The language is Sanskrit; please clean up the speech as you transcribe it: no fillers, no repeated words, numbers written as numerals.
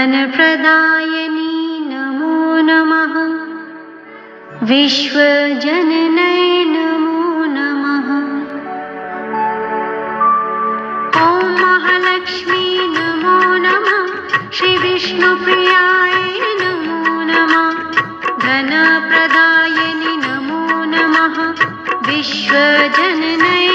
धनप्रदायिनी नमो नमः। विश्वजननै नमो नमः। ॐ महालक्ष्मी नमो नमः। श्रीविष्णुप्रियाय नमो नमः। धनप्रदायिनी नमो नमः। विश्वजननै